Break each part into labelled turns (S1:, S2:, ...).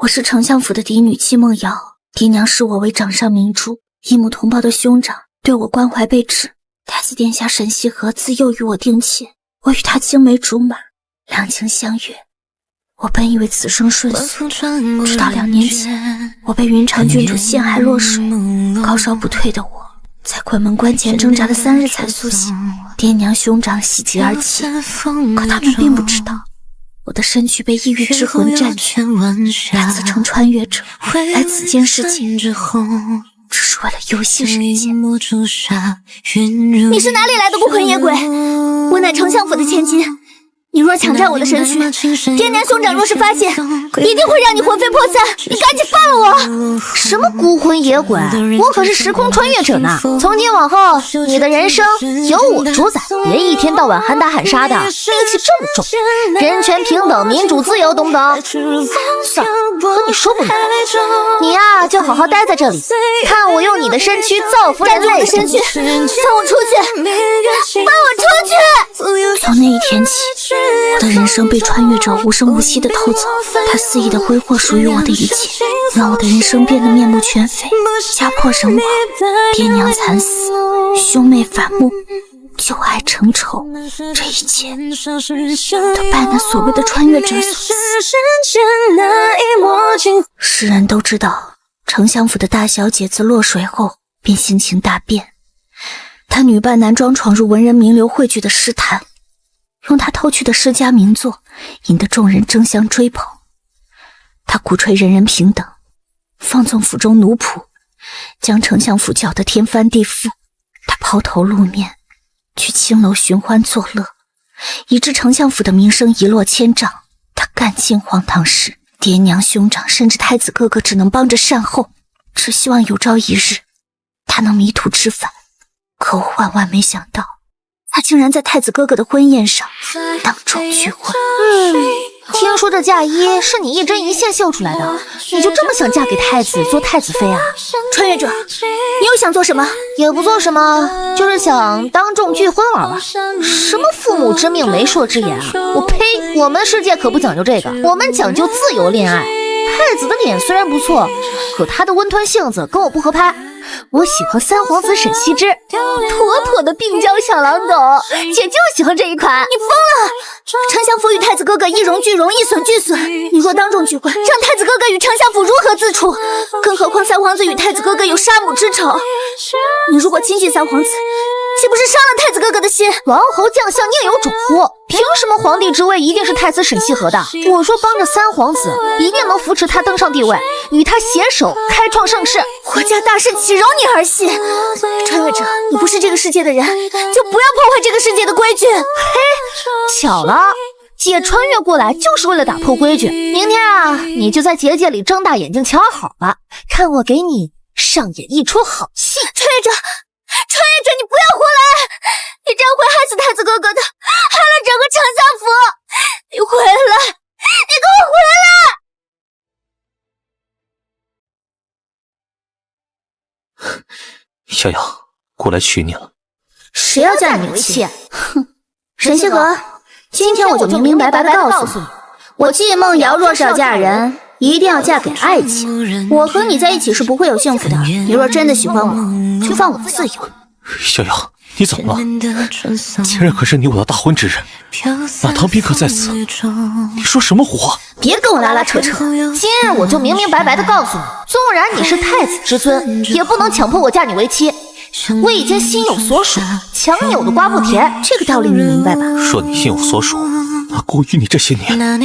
S1: 我是丞相府的嫡女戚梦瑶，爹娘视我为掌上明珠，一母同胞的兄长对我关怀备至。太子殿下沈西河自幼与我定亲，我与他青梅竹马，两情相悦。我本以为此生顺遂，直到2年前，我被云长郡主陷害落水，高烧不退的我，在鬼门关前挣扎了3日才苏醒。爹娘兄长喜极而泣，可他们并不知道，我的身躯被异域之魂占据，他自称穿越者，来此间世界，只是为了游戏人间。你是哪里来的孤魂野鬼？我乃丞相府的千金，你若抢占我的身躯，爹娘兄长若是发现，一定会让你魂飞魄散。你赶紧放了我！
S2: 什么孤魂野鬼？我可是时空穿越者呢！从今往后，你的人生由我主宰，别一天到晚喊打喊杀的，戾气这么重。人权平等、民主自由，懂不懂？算了，和你说不明白。你呀，就好好待在这里，看我用你的身躯造福人类。
S1: 我的身躯，放我出去！放我出去！从那一天起，我的人生被穿越者无声无息地偷走，他肆意地挥霍属于我的一切，让我的人生变得面目全非，家破人亡，爹娘惨死，兄妹反目，旧爱成仇，这一切都拜那所谓的穿越者所赐。世人都知道，丞相府的大小姐自落水后便性情大变，她女扮男装闯入文人名流汇聚的诗坛，用他偷去的诗家名作，引得众人争相追捧。他鼓吹人人平等，放纵府中奴仆，将丞相府搅得天翻地覆。他抛头露面，去青楼寻欢作乐，以致丞相府的名声一落千丈。他干尽荒唐事，爹娘兄长甚至太子哥哥只能帮着善后，只希望有朝一日他能迷途知返。可我万万没想到，他竟然在太子哥哥的婚宴上当众拒婚。
S2: 听说这嫁衣是你一针一线绣出来的，你就这么想嫁给太子做太子妃啊？
S1: 穿越者，你又想做什么？
S2: 也不做什么，就是想当众拒婚玩玩。什么父母之命媒妁之言啊！我呸！我们世界可不讲究这个，我们讲究自由恋爱。太子的脸虽然不错，可他的温吞性子跟我不合拍。我喜欢三皇子沈羲之，妥妥的病娇小郎狗，姐就喜欢这一款。
S1: 你疯了！丞相府与太子哥哥一荣俱荣，一损俱损。你若当众拒婚，让太子哥哥与丞相府如何自处？更何况三皇子与太子哥哥有杀母之仇，你如果轻信三皇子，岂不是伤了太子哥哥的心？
S2: 王侯将相宁有种乎？凭什么皇帝之位一定是太子沈羲和的？我说帮着三皇子，一定能扶持他登上帝位，与他携手开创盛世。
S1: 国家大事岂容你儿戏？穿越者，你不是这个世界的人，就不要破坏这个世界的规矩。
S2: 嘿，巧了，姐穿越过来就是为了打破规矩。明天啊，你就在结界里睁大眼睛瞧好了，看我给你上演一出好戏。
S1: 穿越者，你不要胡来！你这样会害死太子哥哥的，害了整个丞相府！你回来！你给我回
S3: 来！小瑶，过来娶你了。
S2: 谁要嫁你为妻？
S1: 哼！沈西河，今天我就明明白白的告诉你，我季梦瑶若是要嫁人，一定要嫁给爱情。我和你在一起是不会有幸福的。你若真的喜欢我，就放我自由。
S3: 小瑶，你怎么了？今日可是你我的大婚之日，那唐宾可在此，你说什么胡话？
S1: 别跟我拉拉扯扯！
S2: 今日我就明明白白的告诉你，纵然你是太子之尊，也不能强迫我嫁你为妻。我已经心有所属，强扭的瓜不甜，
S1: 这个道理你明白吧？
S3: 说你心有所属，那过于你这些年的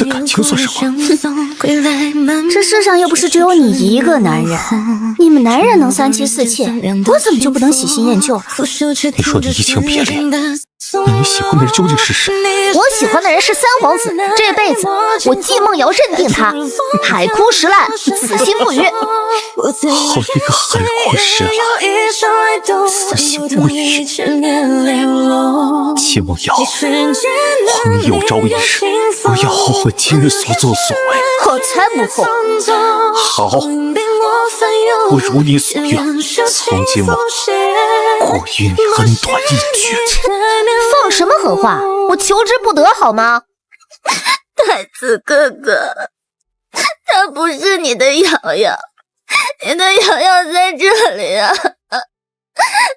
S3: 感情算什么？
S1: 这世上又不是只有你一个男人，你们男人能3妻4妾，我怎么就不能喜新厌旧了？
S3: 你说你移情别恋，那你喜欢的人究竟是谁？
S2: 我喜欢的人是三皇子，这辈子我季梦瑶认定他，海枯石烂，此心不渝。
S3: 好一个海枯石烂，此心不渝。季梦瑶，望你有朝一日不要后悔今日所作所为。
S1: 我才不后悔。
S3: 好，我如你所愿，从今往后我与你恩断义绝。
S2: 放什么狠话？我求之不得好吗？
S1: 太子哥哥，不是你的瑶瑶，你的瑶瑶在这里啊！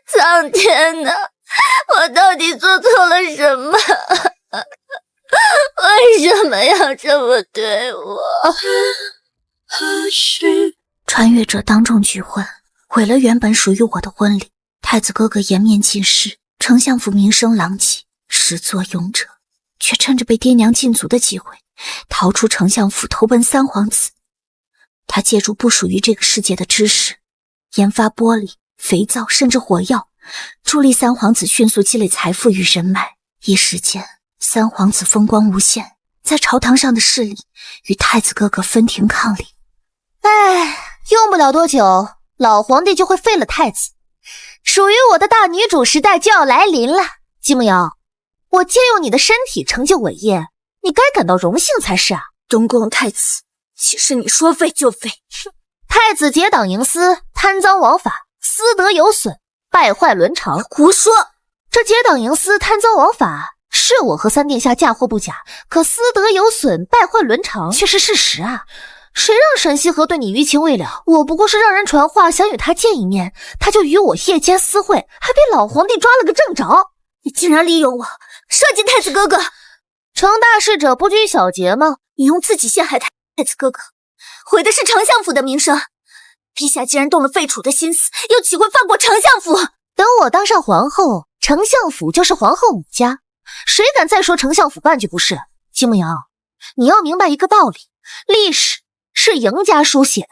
S1: 苍天呐，我到底做错了什么？为什么要这么对我？穿越者当众拒婚，毁了原本属于我的婚礼。太子哥哥颜面尽失，丞相府名声狼藉，始作俑者却趁着被爹娘禁足的机会，逃出丞相府，投奔三皇子。他借助不属于这个世界的知识，研发玻璃、肥皂，甚至火药，助力三皇子迅速积累财富与人脉。一时间，三皇子风光无限，在朝堂上的势力与太子哥哥分庭抗礼。
S2: 用不了多久，老皇帝就会废了太子，属于我的大女主时代就要来临了。姬梦瑶，我借用你的身体成就伟业，你该感到荣幸才是啊。
S1: 东宫太子，岂是你说废就废？
S2: 太子结党营私，贪赃枉法，私德有损，败坏伦常。
S1: 胡说！
S2: 这结党营私、贪赃枉法是我和三殿下嫁祸不假，可私德有损、败坏伦常却是事实啊。谁让沈西河对你余情未了？我不过是让人传话想与他见一面，他就与我夜间私会，还被老皇帝抓了个正着。
S1: 你竟然利用我，设计太子哥哥！
S2: 成大事者不拘小节吗？
S1: 你用自己陷害太子哥哥，毁的是丞相府的名声。陛下既然动了废除的心思，又岂会放过丞相府？
S2: 等我当上皇后，丞相府就是皇后母家，谁敢再说丞相府半句不是？金梦瑶，你要明白一个道理，历史是赢家书写的。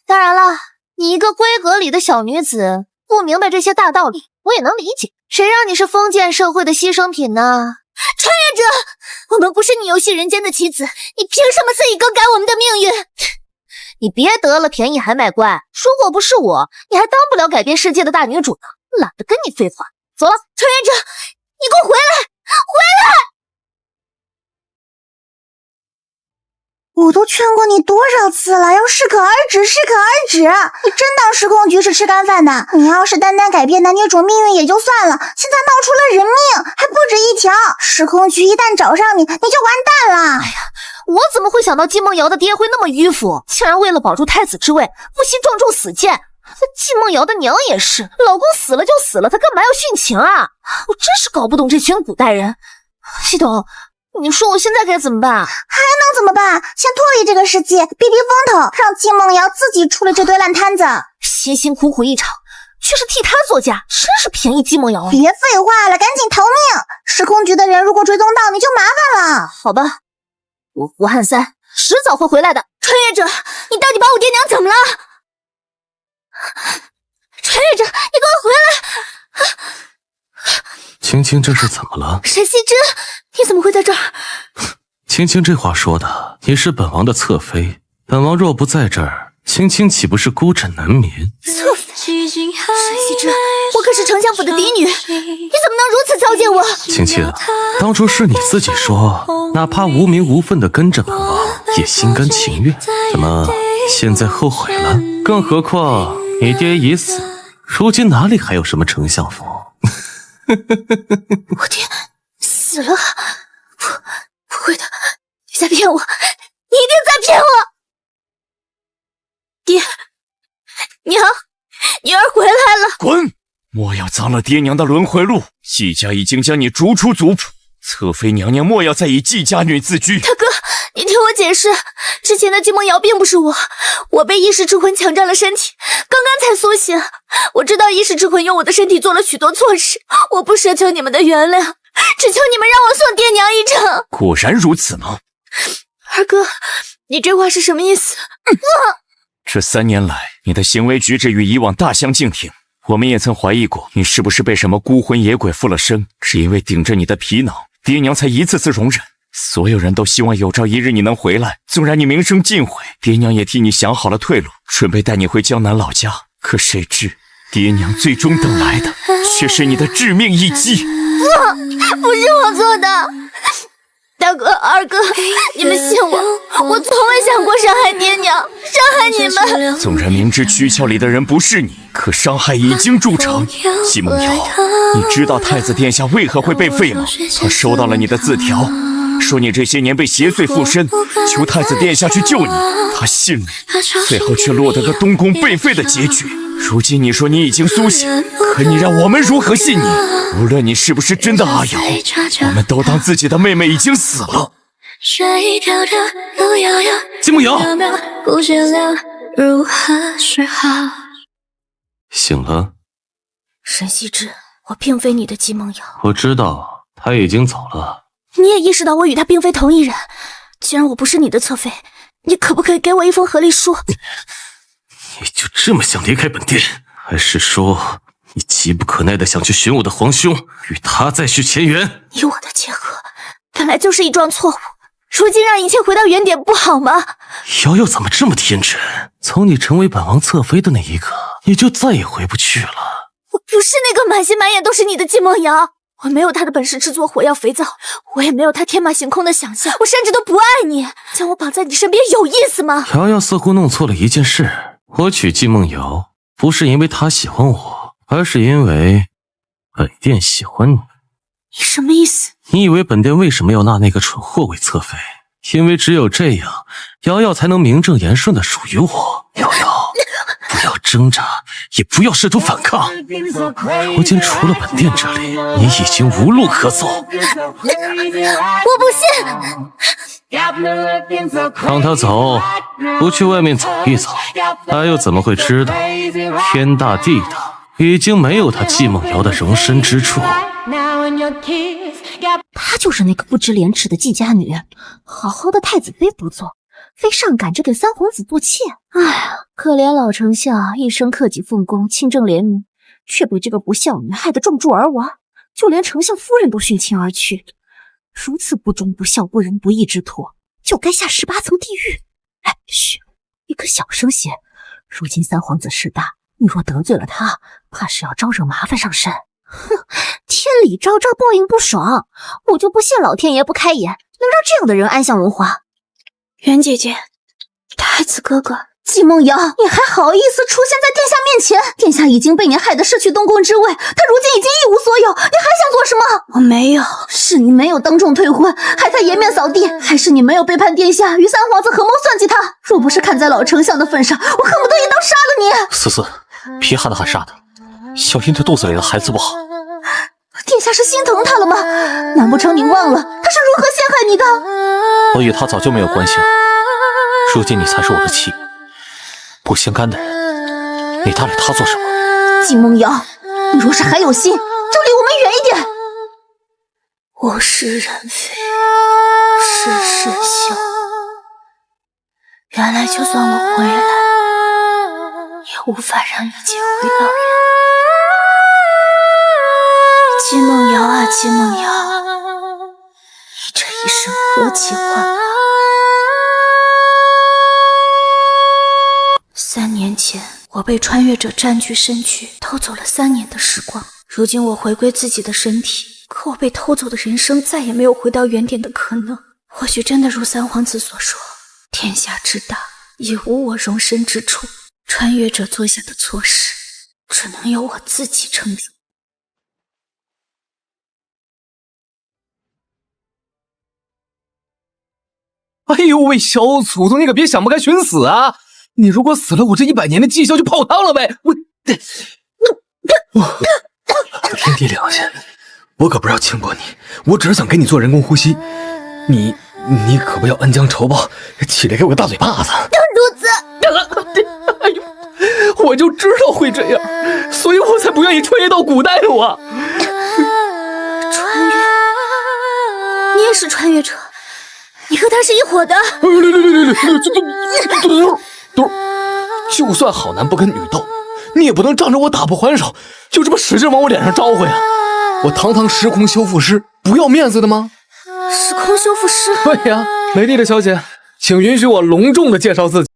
S2: 当然了，你一个闺阁里的小女子，不明白这些大道理，我也能理解。谁让你是封建社会的牺牲品呢？
S1: 穿越者，我们不是你游戏人间的棋子，你凭什么肆意更改我们的命运？
S2: 你别得了便宜还卖乖，如果不是我，你还当不了改变世界的大女主呢。懒得跟你废话，走了。
S1: 穿越者，你给我回来！回来！
S4: 我都劝过你多少次了，要适可而止，适可而止。你真当时空局是吃干饭的？你要是单单改变男女主命运也就算了，现在闹出了人命，还不止一条。时空局一旦找上你，你就完蛋了。
S2: 我怎么会想到季梦瑶的爹会那么迂腐，竟然为了保住太子之位，不惜撞中死谏。季梦瑶的娘也是，老公死了就死了，她干嘛要殉情啊？我真是搞不懂这群古代人。系统，你说我现在该怎么办？
S4: 还能怎么办？先脱离这个世界，避避风头，让季梦瑶自己处理这堆烂摊子。
S2: 辛辛苦苦一场，却是替他作嫁，真是便宜季梦瑶。
S4: 别废话了，赶紧逃命！时空局的人如果追踪到你就麻烦了。
S2: 好吧，我胡汉三迟早会回来的。
S1: 穿越者，你到底把我爹娘怎么了？穿越者，你给我回来！
S3: 青青这是怎么了？
S1: 沈西之，你怎么会在这儿？
S3: 青青这话说的，你是本王的侧妃，本王若不在这儿，青青岂不是孤枕难眠？
S1: 侧妃，沈西之，我可是丞相府的嫡女，你怎么能如此糟践我？
S3: 青青，当初是你自己说，哪怕无名无分的跟着本王，也心甘情愿。怎么现在后悔了？更何况你爹已死，如今哪里还有什么丞相府？
S1: 我爹死了？不会的，你在骗我，你一定在骗我！爹，娘，女儿回来了！
S5: 滚！莫要脏了爹娘的轮回路。季家已经将你逐出族谱，侧妃娘娘莫要再以季家女自居。
S1: 大哥，你听我解释，之前的季梦瑶并不是我被异世之魂抢占了身体，刚刚才苏醒。我知道异世之魂用我的身体做了许多错事，我不奢求你们的原谅，只求你们让我送爹娘一程。
S5: 果然如此吗？
S1: 二哥，你这话是什么意思？
S5: 这3年来，你的行为举止与以往大相径庭。我们也曾怀疑过，你是不是被什么孤魂野鬼附了身，只因为顶着你的皮囊，爹娘才一次次容忍。所有人都希望有朝一日你能回来，纵然你名声尽毁，爹娘也替你想好了退路，准备带你回江南老家。可谁知，爹娘最终等来的却是你的致命一击。
S1: 不是我做的，大哥、二哥，你们信我，我从未想过伤害爹娘，伤害你们。
S5: 纵然明知躯壳里的人不是你，可伤害已经铸成。季梦瑶，你知道太子殿下为何会被废吗？他收到了你的字条，说你这些年被邪祟附身，求太子殿下去救你，他信了，最后却落得个东宫被废的结局。如今你说你已经苏醒，可你让我们如何信你？无论你是不是真的阿瑶，我们都当自己的妹妹已经死了。
S3: 金梦瑶醒了。
S1: 沈羲之，我并非你的姬梦瑶。
S3: 我知道他已经走了。
S1: 你也意识到我与他并非同一人。既然我不是你的侧妃，你可不可以给我一封和离书？
S3: 你就这么想离开本殿？还是说你急不可耐的想去寻我的皇兄，与他再续前缘？
S1: 你我的结合本来就是一桩错误，如今让一切回到原点不好吗？
S3: 瑶瑶怎么这么天真？从你成为本王侧妃的那一刻，你就再也回不去了。
S1: 我不是那个满心满眼都是你的季梦瑶，我没有他的本事制作火药肥皂，我也没有他天马行空的想象，我甚至都不爱你，将我绑在你身边有意思吗？
S3: 瑶瑶似乎弄错了一件事，我娶季梦瑶不是因为她喜欢我，而是因为本殿喜欢你。
S1: 你什么意思？
S3: 你以为本殿为什么要纳那个蠢货为侧妃？因为只有这样，瑶瑶才能名正言顺的属于我。瑶瑶，不要挣扎，也不要试图反抗。如今除了本殿这里，你已经无路可走。
S1: 我不信！
S3: 让他走，不去外面走一走，他又怎么会知道天大地大，已经没有他季梦瑶的容身之处。
S2: 她就是那个不知廉耻的季家女，好好的太子妃不做，非上赶着给三皇子做妾。哎呀，可怜老丞相一生克己奉公，清正廉明，却被这个不孝女害得重诛而亡，就连丞相夫人都殉情而去。如此不忠不孝不仁不义之徒，就该下18层地狱。哎，嘘，你可小声些。如今三皇子势大，你若得罪了他，怕是要招惹麻烦上身。哼，天理昭昭，报应不爽，我就不信老天爷不开眼，能让这样的人安享荣华。
S1: 袁姐姐，太子哥哥，
S2: 季梦瑶，你还好意思出现在殿下面前？殿下已经被你害得失去东宫之位，他如今已经一无所有，你还想做什么？
S1: 我没有。
S2: 是你没有当众退婚，害他颜面扫地，还是你没有背叛殿下，与三皇子合谋算计他？若不是看在老丞相的份上，我恨不得一刀杀了你！
S6: 思思，别喊他喊杀的，小心对肚子里的孩子不好。
S2: 殿下是心疼他了吗？难不成你忘了他是如何陷害你的？
S6: 我与他早就没有关系了，如今你才是我的妻，不相干的人，你搭理他做什么？
S2: 季梦瑶，你若是还有心，就离我们远一点。
S1: 物是人非，事事休。原来就算我回来，也无法让一切回到原。季梦瑶啊，季梦瑶，你这一生何其欢乐！3年前，我被穿越者占据身躯，偷走了3年的时光。如今我回归自己的身体，可我被偷走的人生再也没有回到原点的可能。或许真的如三皇子所说，天下之大，已无我容身之处。穿越者做下的错事，只能由我自己承受。
S7: 哎呦喂，小祖宗，你可别想不开寻死啊！你如果死了，我这100年的绩效就泡汤了呗！
S8: 天地良心，我可不是要轻薄你，我只是想给你做人工呼吸。你可不要恩将仇报，起来给我个大嘴巴子！
S2: 肚子！
S7: 哎呦，我就知道会这样，所以我才不愿意穿越到古代的我。
S1: 穿越？你也是穿越者？你和他是一伙的？
S7: 就算好男不跟女斗，你也不能仗着我打不还手，就这么使劲往我脸上招呼呀！我堂堂时空修复师，不要面子的吗？
S1: 时空修复师？
S7: 对呀，美丽的小姐，请允许我隆重的介绍自己。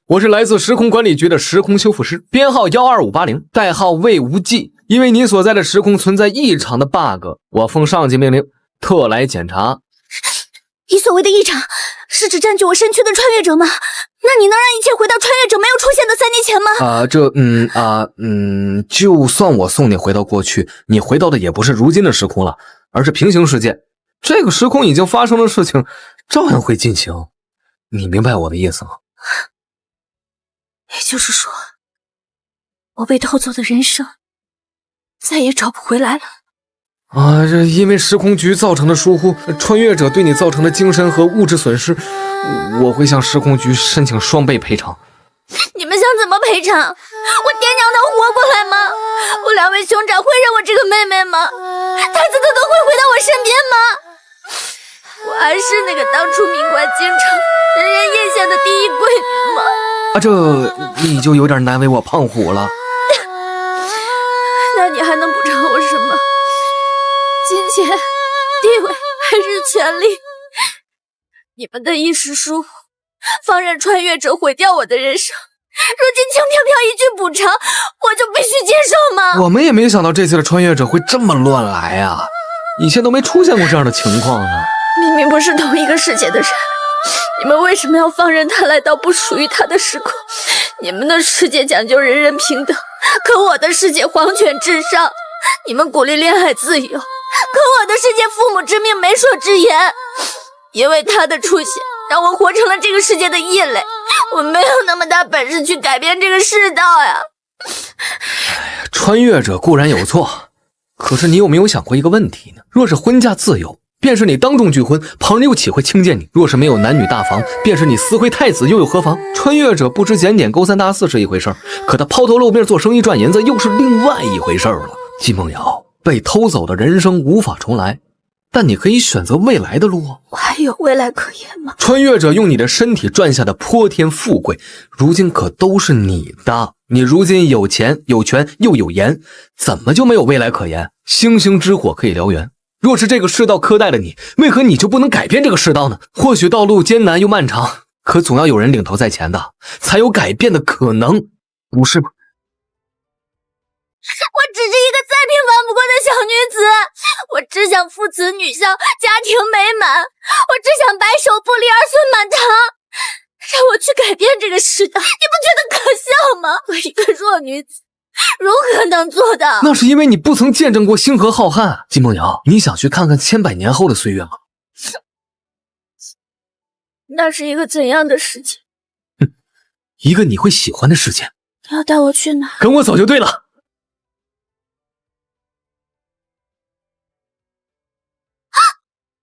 S7: 我是来自时空管理局的时空修复师，编号12580，代号魏无忌。因为你所在的时空存在异常的 bug， 我奉上级命令，特来检查。
S1: 你所谓的异常，是指占据我身躯的穿越者吗？那你能让一切回到穿越者没有出现的3年前吗？
S7: 就算我送你回到过去，你回到的也不是如今的时空了，而是平行世界。这个时空已经发生的事情照样会进行，你明白我的意思吗？
S1: 也就是说，我被偷走的人生再也找不回来了。
S7: 啊，这因为时空局造成的疏忽，穿越者对你造成的精神和物质损失，我会向时空局申请双倍赔偿。
S1: 你们想怎么赔偿？我爹娘能活过来吗？我两位兄长会认我这个妹妹吗？太子哥哥会回到我身边吗？我还是那个当初名冠京城、人人艳羡的第一贵女吗？
S7: 啊，这你就有点难为我胖虎了。
S1: 那你还能补偿我什么？金钱、地位还是权力？你们的一时疏忽，放任穿越者毁掉我的人生，如今轻飘飘一句补偿，我就必须接受吗？
S7: 我们也没想到这次的穿越者会这么乱来啊，以前都没出现过这样的情况呢。
S1: 明明不是同一个世界的人，你们为什么要放任他来到不属于他的时空？你们的世界讲究人人平等，可我的世界皇权至上。你们鼓励恋爱自由，可我的世界父母之命媒妁之言。因为他的出现，让我活成了这个世界的异类，我没有那么大本事去改变这个世道呀。
S7: 穿越者固然有错，可是你有没有想过一个问题呢？若是婚嫁自由，便是你当众拒婚，旁人又岂会轻贱你？若是没有男女大防，便是你私会太子，又有何妨？穿越者不知检点勾三搭四是一回事儿，可他抛头露面做生意赚银子又是另外一回事儿了。季梦瑶，被偷走的人生无法重来，但你可以选择未来的路啊。
S1: 我还有未来可言吗？
S7: 穿越者用你的身体赚下的泼天富贵，如今可都是你的。你如今有钱有权又有颜，怎么就没有未来可言？星星之火可以燎原，若是这个世道苛待了你，为何你就不能改变这个世道呢？或许道路艰难又漫长，可总要有人领头在前的，才有改变的可能，不是吗？
S1: 我只是一个再平凡不过的小女子，我只想父慈女孝，家庭美满，我只想白首不离儿孙满堂。让我去改变这个世道，你不觉得可笑吗？我一个弱女子如何能做到？
S7: 那是因为你不曾见证过星河浩瀚。季梦瑶，你想去看看千百年后的岁月吗？
S1: 那是一个怎样的世界？
S7: 一个你会喜欢的世界。
S1: 你要带我去哪？
S7: 跟我走就对了。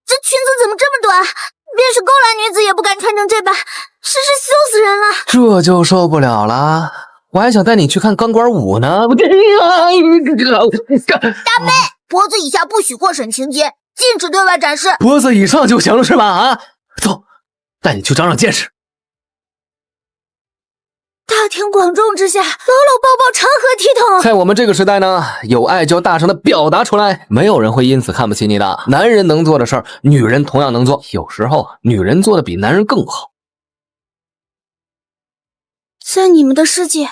S1: 这裙子怎么这么短？便是勾栏女子也不敢穿成这般，真是羞死人了。
S7: 这就受不了了，我还想带你去看钢管舞呢。
S1: 大妹，脖子以下不许过审情节，禁止对外展示。
S7: 脖子以上就行了是吧？啊，走，带你去长长见识。
S1: 大庭广众之下，搂搂抱抱，成何体统？
S7: 在我们这个时代呢，有爱就要大声的表达出来，没有人会因此看不起你的。男人能做的事儿，女人同样能做，有时候女人做的比男人更好。
S1: 在你们的世界，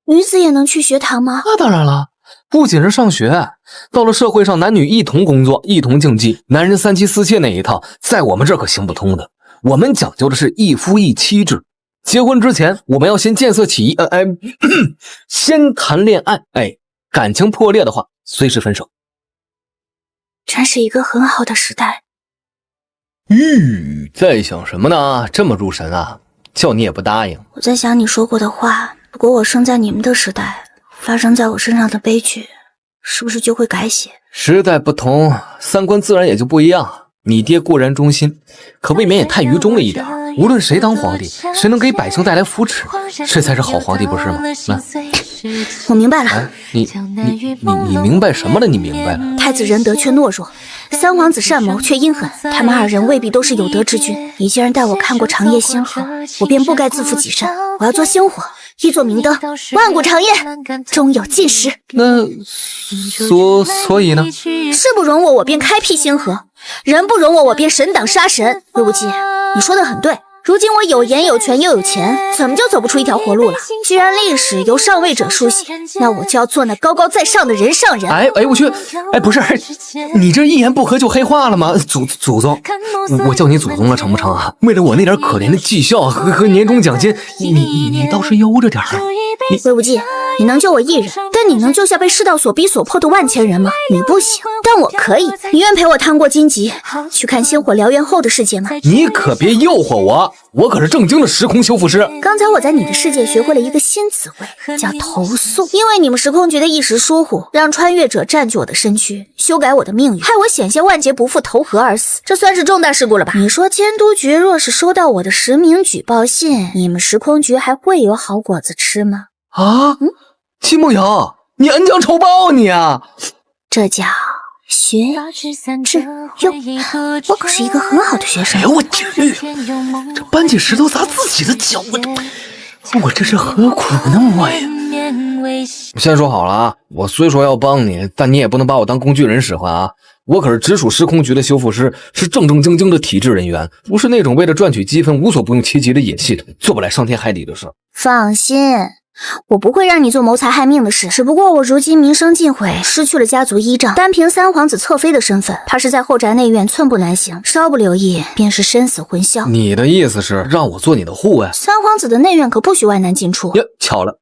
S1: 女子也能去学堂吗？
S7: 那当然了，不仅是上学，到了社会上，男女一同工作，一同竞技，男人三妻四妾那一套，在我们这儿可行不通的。我们讲究的是一夫一妻制。结婚之前，我们要先见色起意，先谈恋爱，感情破裂的话，随时分手。
S1: 真是一个很好的时代。
S7: 在想什么呢？这么入神啊？叫你也不答应。
S1: 我在想你说过的话，如果我生在你们的时代，发生在我身上的悲剧，是不是就会改写？
S7: 时代不同，三观自然也就不一样。你爹固然忠心，可未免也太愚忠了一点。无论谁当皇帝，谁能给百姓带来福祉，这才是好皇帝，不是吗？
S1: 我明白了。
S7: 你明白什么了？你明白了？
S1: 太子仁德却懦弱，三皇子善谋却阴狠，他们二人未必都是有德之君。你既然带我看过长夜星河，我便不该自负己身。我要做星火，一座明灯，万古长夜，终有尽时。
S7: 那所以呢？
S1: 事不容我，我便开辟星河；人不容我，我便神挡杀神。魏无忌，你说的很对。如今我有颜有权又有钱，怎么就走不出一条活路了？既然历史由上位者书写，那我就要做那高高在上的人上人。
S7: 我去，不是，你这一言不合就黑化了吗？祖宗，我叫你祖宗了成不成啊？为了我那点可怜的绩效和年终奖金，你倒是悠着点儿。
S1: 魏无忌，你能救我一人，但得你能救下被世道所逼所迫的万千人吗？你不行，但我可以。你愿陪我趟过荆棘，去看星火燎原后的世界吗？
S7: 你可别诱惑我，我可是正经的时空修复师。
S1: 刚才我在你的世界学会了一个新词汇，叫投诉。因为你们时空局的一时疏忽，让穿越者占据我的身躯，修改我的命运，害我险些万劫不复投河而死，这算是重大事故了吧？你说监督局若是收到我的实名举报信，你们时空局还会有好果子吃吗？
S7: 啊，戚梦瑶，你恩将仇报你啊！
S1: 这叫学致用，我可是一个很好的学生。
S8: 哎呦我去，这搬起石头砸自己的脚，我这是何苦呢我呀？
S7: 先说好了啊，我虽说要帮你，但你也不能把我当工具人使唤啊！我可是直属时空局的修复师，是正正经经的体制人员，不是那种为了赚取积分无所不用其极的野系统，做不来伤天害理的事。
S1: 放心，我不会让你做谋财害命的事，只不过我如今名声尽毁，失去了家族依仗，单凭三皇子侧妃的身份，怕是在后宅内院寸步难行，稍不留意便是身死魂消。
S7: 你的意思是让我做你的护卫？
S1: 三皇子的内院可不许外男进出
S7: 呀，巧了，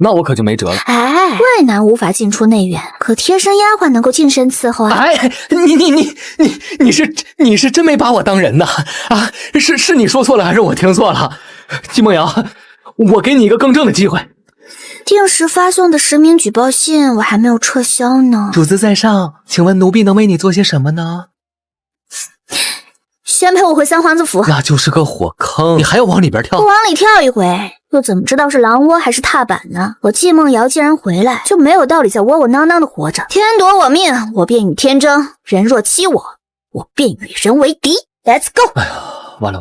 S7: 那我可就没辙了。
S1: 哎，外男无法进出内院，可贴身丫鬟能够近身伺候啊。
S7: 哎，你是真没把我当人呐？啊，是你说错了还是我听错了？季梦瑶，我给你一个更正的机会。
S1: 定时发送的实名举报信我还没有撤销呢。
S8: 主子在上，请问奴婢能为你做些什么呢？
S1: 宣陪我回三皇子府。
S8: 那就是个火坑，你还要往里边跳？
S1: 不往里跳一回，又怎么知道是狼窝还是踏板呢？我季梦瑶既然回来，就没有道理再窝窝囊囊的活着。天夺我命，我便与天争；人若欺我，我便与人为敌。Let's go！
S8: 哎呀，完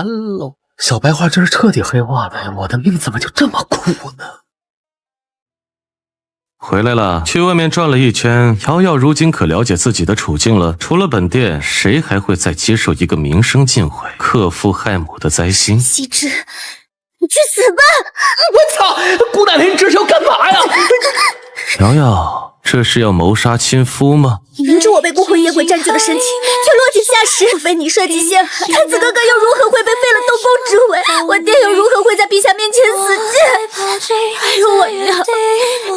S8: 了，小白花真是彻底黑化了呀！我的命怎么就这么苦呢？
S3: 回来了，去外面转了一圈，瑶瑶如今可了解自己的处境了。除了本店，谁还会再接受一个名声尽毁、克父害母的灾星？
S1: 羲之，你去死吧！
S8: 我操，顾大人，你这是要干嘛呀？
S3: 瑶瑶，这是要谋杀亲夫吗？
S1: 你明知我被孤魂野鬼占据了身体，却落井下石，非你设计陷害，太子哥哥又如何会被废了东宫之位？我爹又如何会在陛下面前死谏？还有我娘，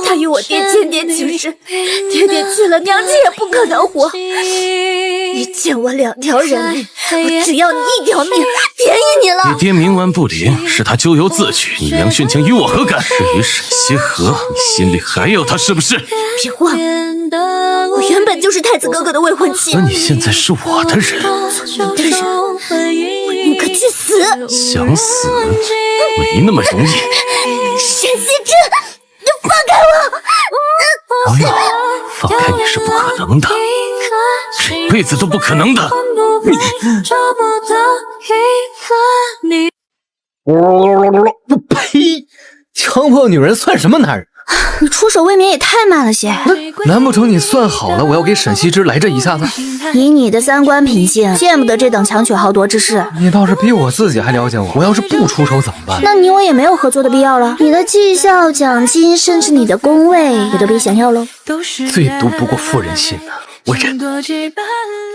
S1: 他与我爹间谍情深，爹去了，娘亲也不可能活。你欠我2条人命，我只要你1条命，便宜你了。
S3: 你爹冥顽不灵，是他咎由自取，你娘殉情与我何干？至于沈西河，你心里还有他是不是？
S1: 别忘了，我原本就是太子哥哥的未婚妻。
S3: 那你现在是我的人，
S1: 你的人，我宁可去死。
S3: 想死没那么容易。
S1: 沈羲之，你放开我！
S3: 瑶瑶，放开你是不可能的，这辈子都不可能的。
S7: 呸！强迫女人算什么男人？
S1: 你出手未免也太慢了些。
S7: 难不成你算好了我要给沈羲之来这一下子？
S1: 以你的三观品性，见不得这等强取豪夺之事。
S7: 你倒是比我自己还了解我。我要是不出手怎么办？
S1: 那你我也没有合作的必要了。你的绩效、奖金，甚至你的宫位，也都别想要喽。
S8: 最毒不过妇人心呐，我忍。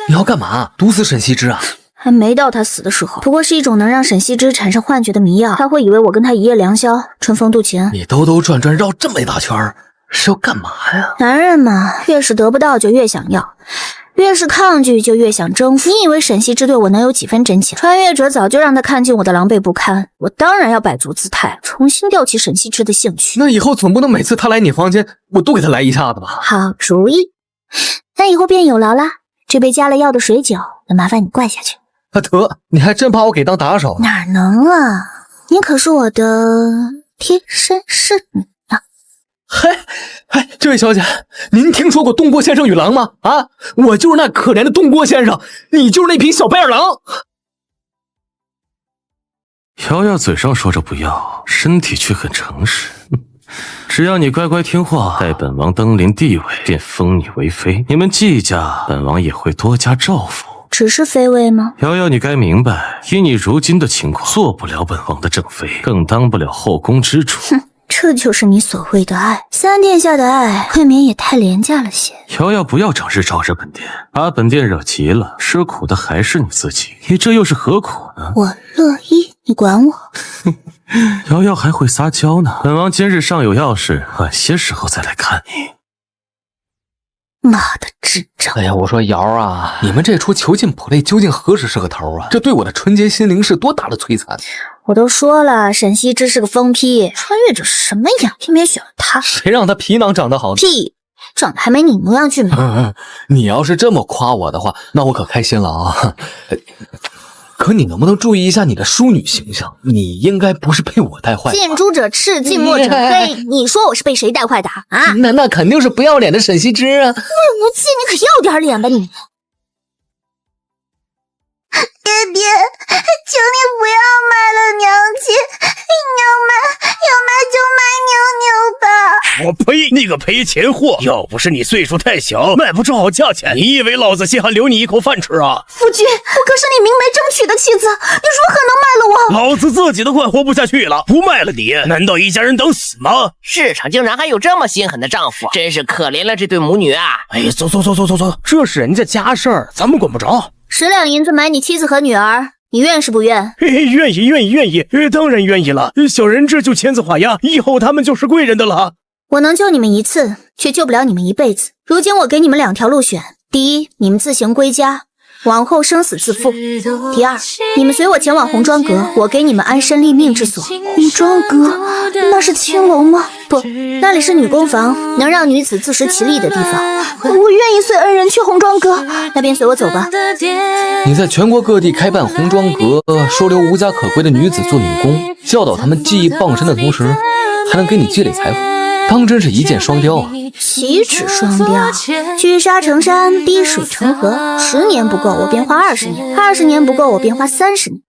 S8: 你要干嘛？毒死沈羲之啊？
S1: 还没到他死的时候，不过是一种能让沈羲之产生幻觉的迷药，他会以为我跟他一夜良宵，春风度情。
S8: 你兜兜转转绕这么一大圈，是要干嘛呀？
S1: 男人嘛，越是得不到就越想要，越是抗拒就越想征服。你以为沈羲之对我能有几分真情？穿越者早就让他看尽我的狼狈不堪，我当然要摆足姿态，重新吊起沈羲之的兴趣。
S7: 那以后总不能每次他来你房间，我都给他来一下子吧？
S1: 好主意，那以后便有劳啦。这杯加了药的水酒，那麻烦你灌下去。
S7: 啊得，你还真把我给当打手？
S1: 哪能啊，你可是我的贴身侍女啊！
S7: 嘿，这位小姐，您听说过东郭先生与狼吗？啊，我就是那可怜的东郭先生，你就是那匹小白眼狼。
S3: 瑶瑶嘴上说着不要，身体却很诚实。只要你乖乖听话，待本王登临帝位，便封你为妃。你们季家，本王也会多加照拂。
S1: 只是妃位吗？
S3: 瑶瑶，你该明白，以你如今的情况，做不了本王的正妃，更当不了后宫之主。
S1: 哼，这就是你所谓的爱。三殿下的爱，未免也太廉价了些。
S3: 瑶瑶，不要整日招惹本殿，把本殿惹急了，吃苦的还是你自己。你这又是何苦呢？
S1: 我乐意，你管我？
S3: 瑶瑶还会撒娇呢。本王今日尚有要事，晚些时候再来看你。
S1: 妈的智障！
S7: 哎呀，我说瑶啊，你们这出囚禁捕类究竟何时是个头啊？这对我的纯洁心灵是多大的摧残！
S1: 我都说了，沈西之是个疯批，穿越者什么样，偏偏选了他。
S7: 谁让他皮囊长得好呢？
S1: 屁，长得还没你模样俊美。
S7: 你要是这么夸我的话，那我可开心了啊！可你能不能注意一下你的淑女形象？你应该不是被我带坏的。
S1: 近朱者赤，近墨者黑。你说我是被谁带坏的啊？
S7: 那肯定是不要脸的沈西之啊！
S1: 魏无忌，你可要点脸吧你！
S4: 爹，求你不要卖了娘亲，要卖就卖妞妞吧。
S9: 我呸！你个赔钱货！要不是你岁数太小，卖不出好价钱，你以为老子稀罕留你一口饭吃啊？
S4: 夫君，我可是你明媒正娶的妻子，你如何能卖了我？
S9: 老子自己都快活不下去了，不卖了你，难道一家人等死吗？
S10: 世上竟然还有这么心狠的丈夫，真是可怜了这对母女啊！
S9: 哎，走，这是人家家事儿，咱们管不着。
S1: 10两银子买你妻子和女儿，你愿是不愿？
S9: 愿意，当然愿意了。小人这就签字画押，以后他们就是贵人的了。
S1: 我能救你们一次，却救不了你们一辈子。如今我给你们2条路选：第一，你们自行归家，往后生死自负；第二，你们随我前往红妆阁，我给你们安身立命之所。
S4: 红妆阁，那是青楼吗？
S1: 不，那里是女工房，能让女子自食其力的地方。
S4: 我愿意随恩人去红妆阁，
S1: 那便随我走吧。
S7: 你在全国各地开办红妆阁，收留无家可归的女子做女工，教导她们技艺傍身的同时，还能给你积累财富，当真是一箭双雕啊！
S1: 岂止双雕，聚沙成山，滴水成河。10年不够，我便花20年；20年不够，我便花30年。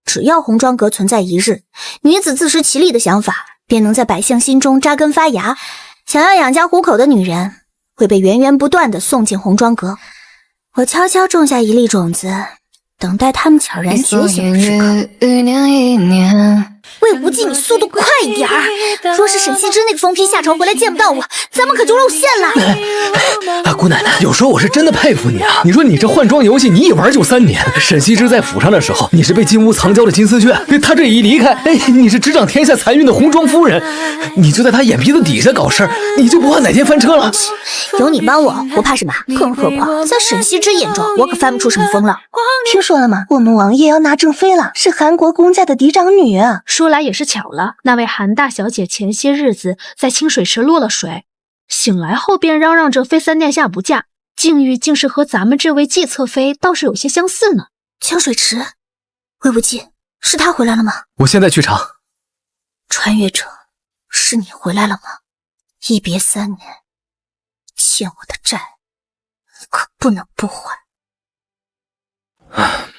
S1: 只要红妆阁存在一日，女子自食其力的想法便能在百姓心中扎根发芽。想要养家糊口的女人会被源源不断地送进红妆阁。我悄悄种下一粒种子，等待他们悄然觉醒的时刻。魏无忌，你速度快一点儿！若是沈西之那个疯批下朝回来见不到我，咱们可就露馅了。
S7: 姑奶奶，有时候我是真的佩服你啊！你说你这换装游戏，你一玩就3年。沈西之在府上的时候，你是被金屋藏娇的金丝雀，他这一离开，你是执掌天下财运的红妆夫人。你就在他眼皮子底下搞事儿，你就不怕哪天翻车了？
S1: 有你帮我怕什么？更何况在沈西之眼中，我可翻不出什么风浪。
S4: 听说了吗？我们王爷要纳正妃了，是韩国公家的嫡长女。
S11: 说来也是巧了，那位韩大小姐前些日子在清水池落了水，醒来后便嚷嚷着非3殿下不嫁，境遇竟是和咱们这位季侧妃倒是有些相似呢。
S1: 清水池，魏无忌，是他回来了吗？
S7: 我现在去查。
S1: 穿越者，是你回来了吗？一别3年，欠我的债，可不能不还。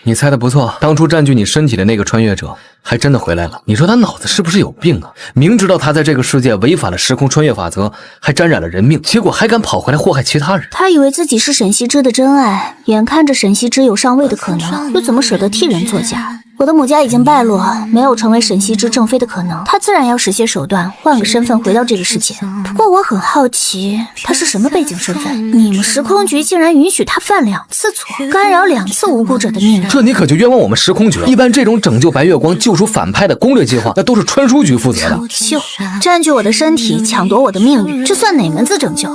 S7: 你猜的不错，当初占据你身体的那个穿越者还真的回来了。你说他脑子是不是有病啊？明知道他在这个世界违反了时空穿越法则，还沾染了人命，结果还敢跑回来祸害其他人。
S1: 他以为自己是沈西之的真爱，眼看着沈西之有上位的可能，又怎么舍得替人作假？我的母家已经败落，没有成为沈西之正妃的可能，他自然要使些手段，换个身份回到这个世界。不过我很好奇，他是什么背景身份？你们时空局竟然允许他犯2次错，干扰2次无辜者的命运，
S7: 这你可就冤枉我们时空局了。一般这种拯救白月光、救出反派的攻略计划，那都是传输局负责的。
S1: 救，占据我的身体，抢夺我的命运，这算哪门子拯救？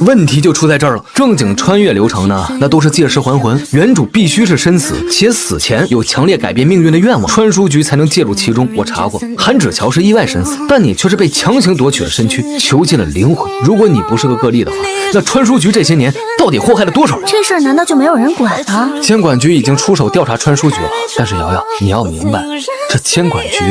S7: 问题就出在这儿了。正经穿越流程呢，那都是借尸还魂，原主必须是身死，且死前有强烈改变命运的愿望，传输局才能介入其中。我查过，韩芷乔是意外身死，但你却是被强行夺取了身躯，囚禁了灵魂。如果你不是个例的话，那传输局这些年到底祸害了多少人？
S1: 这事儿难道就没有人管吗？
S7: 监管局已经出手调查传输局了，但是瑶瑶，你要明白，这监管局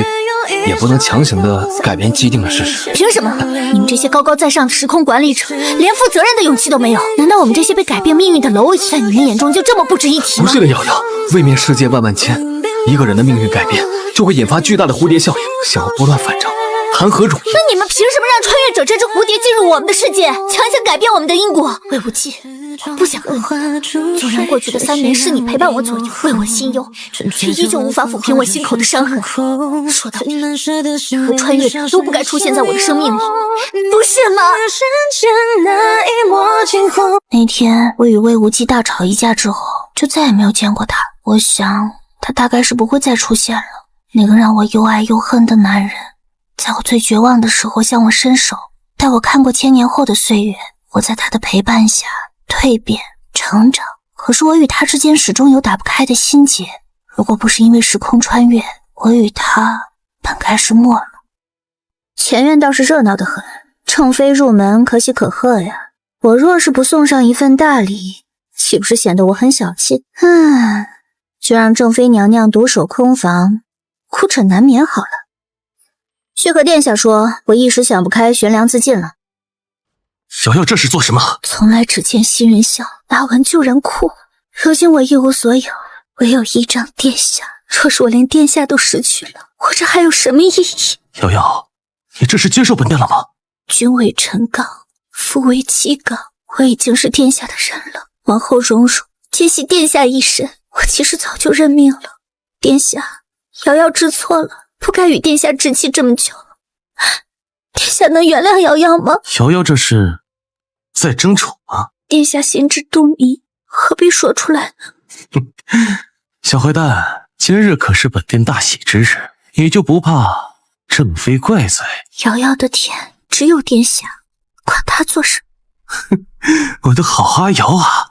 S7: 也不能强行的改变既定的事实。
S1: 凭什么？你们这些高高在上的时空管理者，连负责任的勇气都没有？难道我们这些被改变命运的蝼蚁，在你们眼中就这么不值一提吗？
S7: 不是的，瑶瑶，位面世界万万千，一个人的命运改变，就会引发巨大的蝴蝶效应，想要拨乱反正，谈何容易？
S1: 那你们凭什么让穿越者这只蝴蝶进入我们的世界，强行改变我们的因果？魏无忌，我不想恨你，纵然过去的3年是你陪伴我左右，为我心忧，却依旧无法抚平我心口的伤痕。说到底，和穿越者都不该出现在我的生命里，不是吗？那天我与魏无忌大吵一架之后，就再也没有见过他。我想他大概是不会再出现了。那个让我又爱又恨的男人，在我最绝望的时候向我伸手，带我看过千年后的岁月。我在他的陪伴下蜕变成长，可是我与他之间始终有打不开的心结。如果不是因为时空穿越，我与他本该是陌路。前院倒是热闹得很，正妃入门可喜可贺呀。我若是不送上一份大礼，岂不是显得我很小气？就让正妃娘娘独守空房，哭枕难眠好了。去和殿下说，我一时想不开，悬梁自尽了。
S3: 瑶瑶这是做什么？
S1: 从来只见新人笑，哪闻旧人哭。如今我一无所有，唯有依仗殿下。若是我连殿下都失去了，活着还有什么意义？
S3: 瑶瑶，你这是接受本殿了吗？
S1: 君为臣纲，父为妻纲，我已经是殿下的人了。往后荣辱皆系殿下一身。我其实早就认命了。殿下，瑶瑶知错了，不该与殿下置气这么久。殿下能原谅瑶瑶吗？
S3: 瑶瑶这是在争宠吗？
S1: 殿下心知肚明，何必说出来呢？
S3: 小坏蛋，今日可是本殿大喜之日，你就不怕正妃怪罪？
S1: 瑶瑶的天只有殿下，管他做什么？
S3: 我的好阿瑶啊！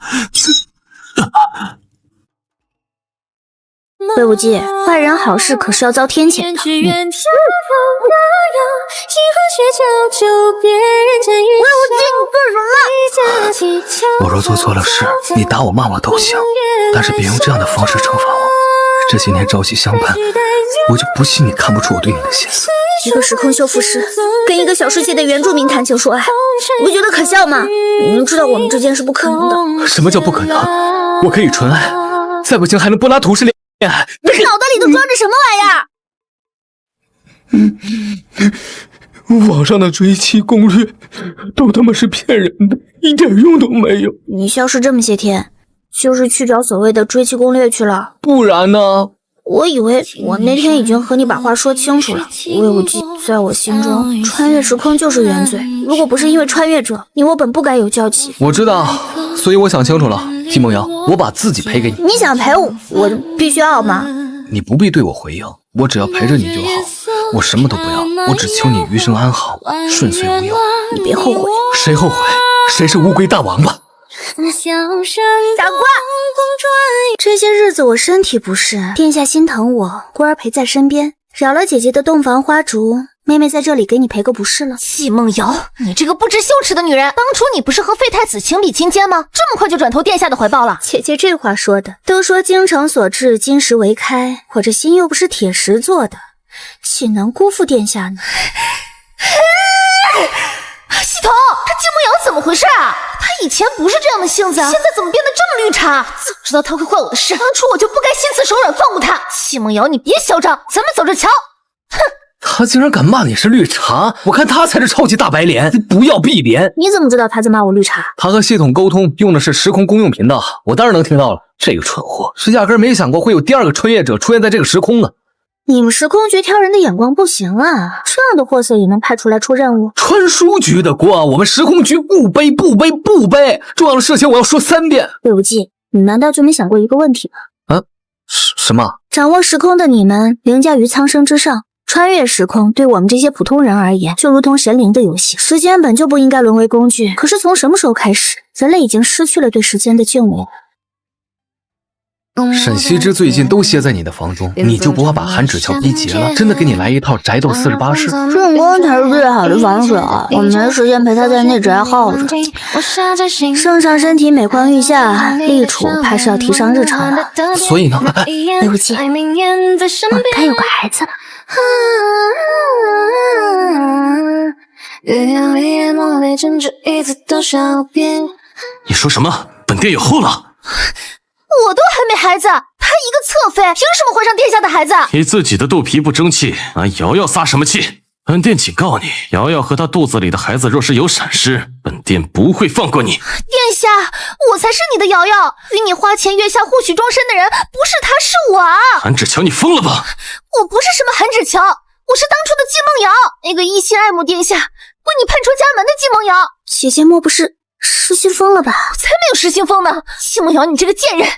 S1: 魏无忌，坏人好事可是要遭天谴的。魏无忌，你做什么？
S8: 我若做错了事，你打我骂我都行，但是别用这样的方式惩罚我。这些年朝夕相伴，我就不信你看不出我对你的心思。
S1: 一个时空修复师跟一个小世界的原住民谈情说爱，你不觉得可笑吗？明知道我们之间是不可能的。
S8: 什么叫不可能？我可以纯爱，再不行还能柏拉图式恋爱。
S1: 你脑袋里都装着什么玩意儿？
S8: 网上的追妻攻略都他妈是骗人的，一点用都没有。
S1: 你消失这么些天，就是去找所谓的追妻攻略去了？
S8: 不然呢？
S1: 我以为我那天已经和你把话说清楚了。魏无忌，在我心中，穿越时空就是原罪。如果不是因为穿越者，你我本不该有交集。
S8: 我知道，所以我想清楚了。季梦瑶，我把自己赔给你。
S1: 你想陪我，我必须要吗？
S8: 你不必对我回应，我只要陪着你就好。我什么都不要，我只求你余生安好，顺遂无忧。
S1: 你别后悔。
S8: 谁后悔？谁是乌龟大王八？
S1: 傻瓜！这些日子我身体不适，殿下心疼我，孤儿陪在身边，扰了姐姐的洞房花烛，妹妹在这里给你赔个不是了。
S2: 季梦瑶，你这个不知羞耻的女人，当初你不是和废太子情比亲坚吗？这么快就转投殿下的怀抱了？
S1: 姐姐这话说的，都说精诚所至，金石为开，我这心又不是铁石做的，岂能辜负殿下呢？
S2: 系统，这季梦瑶怎么回事啊？她以前不是这样的性子，现在怎么变得这么绿茶？早知道她会坏我的事，当初我就不该心慈手软放过她。季梦瑶，你别嚣张，咱们走着瞧。哼！
S8: 他竟然敢骂你是绿茶，我看他才是超级大白脸，不要碧脸。
S1: 你怎么知道他在骂我绿茶？
S8: 他和系统沟通用的是时空公用频道，我当然能听到了。这个蠢货是压根没想过会有第二个穿越者出现在这个时空呢。
S1: 你们时空局挑人的眼光不行啊，这样的货色也能派出来出任务？
S8: 穿书局的锅，我们时空局不背不背不背，重要的事情我要说3遍。
S1: 魏无忌，你难道就没想过一个问题吗？
S8: 什么？
S1: 掌握时空的你们凌驾于苍生之上，穿越时空对我们这些普通人而言就如同神灵的游戏，时间本就不应该沦为工具。可是从什么时候开始，人类已经失去了对时间的敬畏？
S8: 沈西之最近都歇在你的房中，你就不怕把韩芷乔逼急了，真的给你来一套宅斗48式？
S1: 正宫才是最好的防水啊，我没时间陪他在内宅耗着。圣上身体每况愈下，立储怕是要提上日程了。
S8: 所以呢？
S1: 魏无忌，我们该有个孩子了。
S3: 你说什么？本殿有后了？
S2: 我都还没孩子，他一个侧妃，凭什么怀上殿下的孩子？
S3: 你自己的肚皮不争气，拿瑶瑶撒什么气？本殿警告你，瑶瑶和她肚子里的孩子若是有闪失，本殿不会放过你。
S2: 殿下，我才是你的瑶瑶，与你花前月下互许终身的人不是他，是我啊！
S3: 韩芷乔，你疯了吧？
S2: 我不是什么韩芷乔，我是当初的季梦瑶，那个一心爱慕殿下，为你叛出家门的季梦瑶。
S1: 姐姐莫不是失心疯了吧？
S2: 我才没有失心疯呢！戚梦瑶，你这个贱人，你明明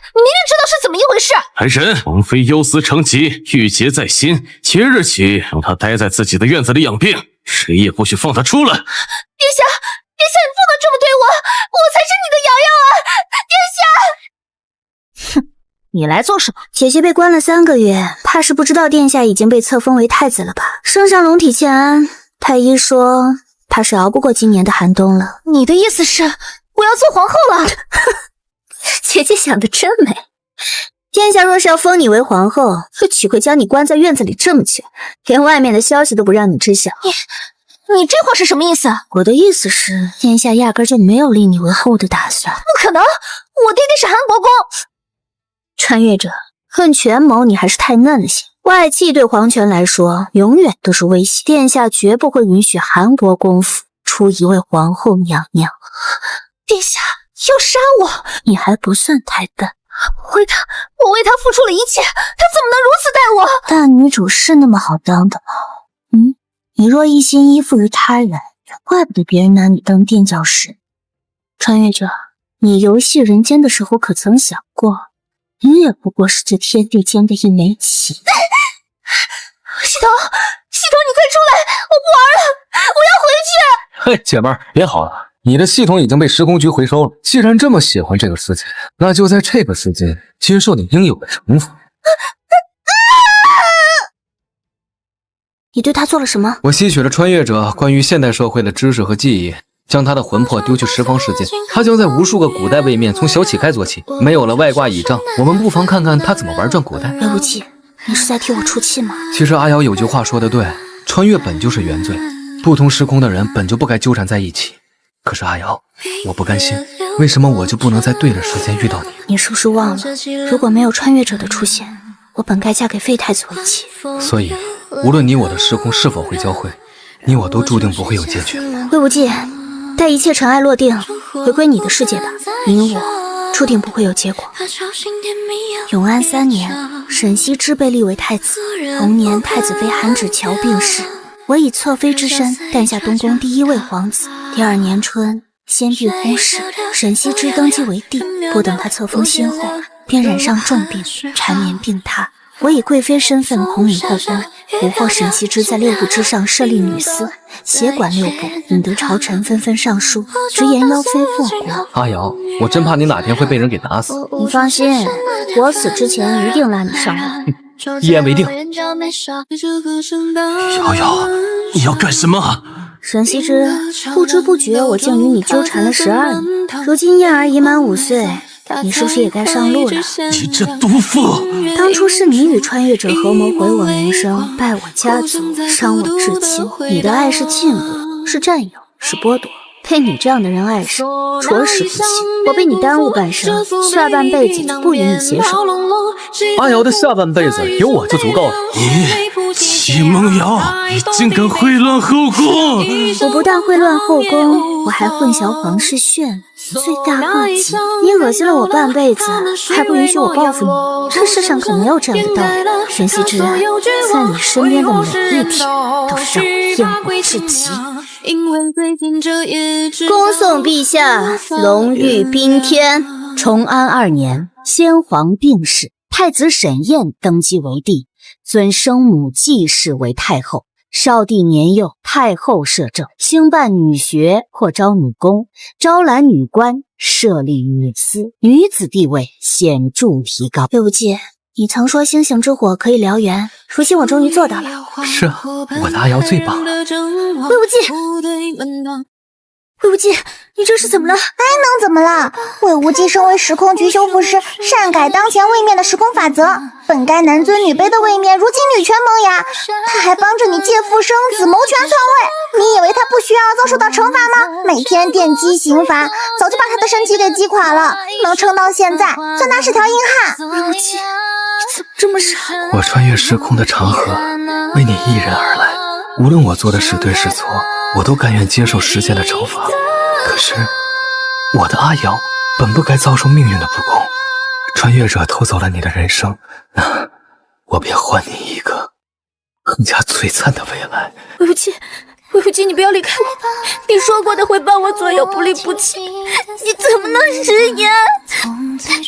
S2: 知道是怎么一回事。
S3: 来人，王妃忧思成疾，郁结在心，即日起让她待在自己的院子里养病，谁也不许放她出来。
S2: 殿下，你不能这么对我，我才是你的瑶瑶啊！殿下！
S1: 哼，你来做什么？姐姐被关了3个月，怕是不知道殿下已经被册封为太子了吧？圣上龙体欠安，太医说怕是熬不过今年的寒冬了。
S2: 你的意思是我要做皇后了？
S1: 姐姐想得真美。殿下若是要封你为皇后，又岂会将你关在院子里这么久，连外面的消息都不让你知晓？
S2: 你这话是什么意思？
S1: 我的意思是，殿下压根就没有立你为后的打算。
S2: 不可能，我弟弟是韩国公。
S1: 穿越者，论权谋你还是太嫩了些。外戚对皇权来说，永远都是威胁。殿下绝不会允许韩国公府出一位皇后娘娘。
S2: 殿下要杀我，
S1: 你还不算太笨。
S2: 我为他付出了一切，他怎么能如此待我？
S1: 大女主是那么好当的吗？你若一心依附于他人，怪不得别人拿你当垫脚石。穿越者，你游戏人间的时候可曾想过，你也不过是这天地间的一枚棋。
S2: 系统，你快出来，我不玩了，我要回去。
S7: 嘿，姐妹儿，别好了，你的系统已经被时空局回收了。既然这么喜欢这个世界，那就在这个世界接受你应有的惩罚。
S1: 你对他做了什么？
S7: 我吸取了穿越者关于现代社会的知识和记忆，将他的魂魄丢去时光世界。他将在无数个古代位面从小乞丐做起，没有了外挂倚仗，我们不妨看看他怎么玩转古代。
S1: 魏无忌，你是在替我出气吗？
S7: 其实阿瑶有句话说得对，穿越本就是原罪，不同时空的人本就不该纠缠在一起。可是阿瑶，我不甘心，为什么我就不能在对的时间遇到你？
S1: 你是不是忘了，如果没有穿越者的出现，我本该嫁给废太子为妻。
S7: 所以无论你我的时空是否会交汇，你我都注定不会有结局。
S1: 魏无忌，待一切尘埃落定，回归你的世界吧。你我注定不会有结果。永安3年，沈羲之被立为太子。同年，太子妃韩芷乔病逝，我以侧妃之身诞下东宫第1位皇子。第2年春，先帝薨逝，沈羲之登基为帝。不等他册封先后，便染上重病，缠绵病榻。我以贵妃身份统领后宫，俘获沈羲之在6部之上设立女司，协管6部，引得朝臣纷纷上书，直言妖妃祸国。
S7: 阿瑶，我真怕你哪天会被人给打死。
S1: 你放心，我死之前一定拉你上来。
S7: 一言为定。
S3: 瑶瑶，你要干什么？
S1: 沈羲之，不知不觉我竟与你纠缠了12年，如今燕儿已满5岁，你是不是也该上路了？
S3: 你这毒妇！
S1: 当初是你与穿越者合谋毁我名声，败我家族，伤我至亲。你的爱是禁锢，是占有，是剥夺。被你这样的人爱上，着实不行。我被你耽误半生，下半辈子就不与你携手。
S7: 阿瑶的下半辈子有我就足够了。
S3: 你戚梦瑶，你竟敢秽乱后宫！
S1: 我不但秽乱后宫，我还混淆皇室血罪大恶极。你恶心了我半辈子，还不允许我报复你？这世上可没有这样的道理。沈羲之，在你身边的每一天，都是让我厌恶至极。恭送陛下龙御宾天。崇安2年，先皇病逝，太子沈宴登基为帝，尊生母季氏为太后。少帝年幼，太后摄政，兴办女学，扩招女工，招揽女官，设立女司，女子地位显著提高。对不起，你曾说星星之火可以燎原，如今我终于做到了。
S7: 是啊，我的阿瑶最棒了。
S1: 魏无忌，魏无忌，你这是怎么了？
S4: 还能怎么了？魏无忌身为时空局修复师，擅改当前位面的时空法则，本该男尊女卑的位面，如今女权萌芽。他还帮着你借腹生子，谋权篡位。你以为他不需要遭受到惩罚吗？每天电击刑罚，早就把他的身体给击垮了，能撑到现在，算他是条硬汉。
S1: 魏无忌，你怎么这么傻？
S7: 我穿越时空的长河，为你一人而来。无论我做的是对是错，我都甘愿接受时间的惩罚。可是我的阿瑶本不该遭受命运的不公，穿越者偷走了你的人生，那我便还你一个更加璀璨的未来。
S1: 魏无忌，魏无忌，你不要离开我！你说过的会伴我左右，不离不弃，你怎么能食言？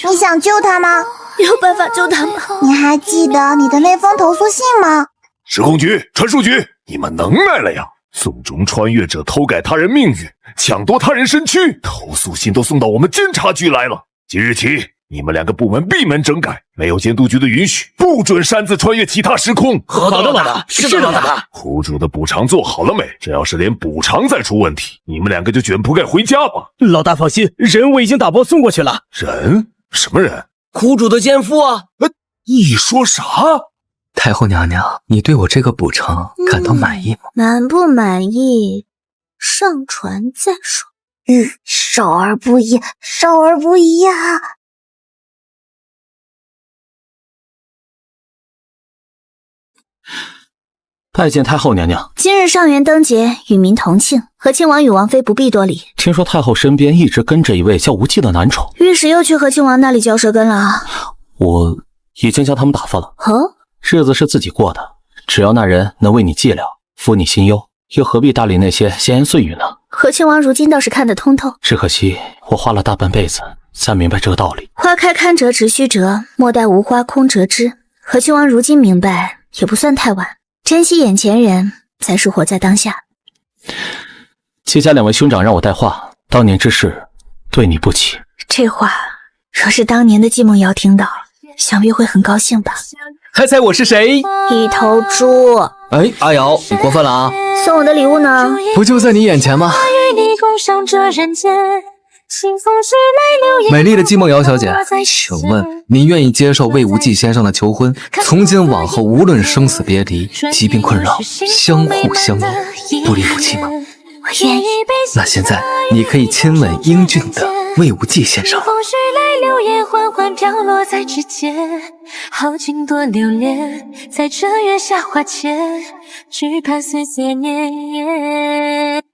S4: 你想救他吗？
S1: 有办法救他吗？
S4: 你还记得你的那封投诉信吗？
S12: 时空局、传输局，你们能耐了呀！纵容穿越者偷改他人命运，抢夺他人身躯，投诉信都送到我们监察局来了。即日起，你们2个部门闭门整改，没有监督局的允许，不准擅自穿越其他时空。
S9: 好的，老大，是的，老大。
S12: 苦主的补偿做好了没？这要是连补偿再出问题，你们2个就卷铺盖回家吧。
S9: 老大放心，人我已经打包送过去了。
S12: 人？什么人？
S9: 苦主的奸夫啊！
S12: 你说啥？
S8: 太后娘娘，你对我这个补偿感到满意吗？
S1: 满不满意，上船再说。
S4: 少儿不宜，少儿不宜呀！
S6: 拜见太后娘娘。
S1: 今日上元灯节，与民同庆，和亲王与王妃不必多礼。
S6: 听说太后身边一直跟着一位叫无忌的男宠，
S1: 御史又去和亲王那里嚼舌根了。
S6: 我已经将他们打发了。日子是自己过的，只要那人能为你寂寥，抚你心忧，又何必搭理那些闲言碎语呢？
S1: 和亲王如今倒是看得通透，
S6: 只可惜我花了大半辈子才明白这个道理。
S1: 花开堪折直须折，莫待无花空折枝。和亲王如今明白，也不算太晚。珍惜眼前人，才是活在当下。
S6: 戚家2位兄长让我带话，当年之事，对你不起。
S1: 这话若是当年的季梦瑶听到，想必会很高兴吧。
S7: 还猜我是谁？
S1: 一头猪。
S7: 哎，阿瑶，你过分了啊！
S1: 送我的礼物呢？
S7: 不就在你眼前吗？美丽的季梦瑶小姐，请问你愿意接受魏无忌先生的求婚？从今往后，无论生死别离、疾病困扰，相互相依，不离不弃吗？
S1: 我愿意。
S7: 那现在你可以亲吻英俊的魏无忌先生。
S13: 风徐来，流言缓缓飘落在指尖，好景多留恋，在这月下花前，只盼岁岁年年。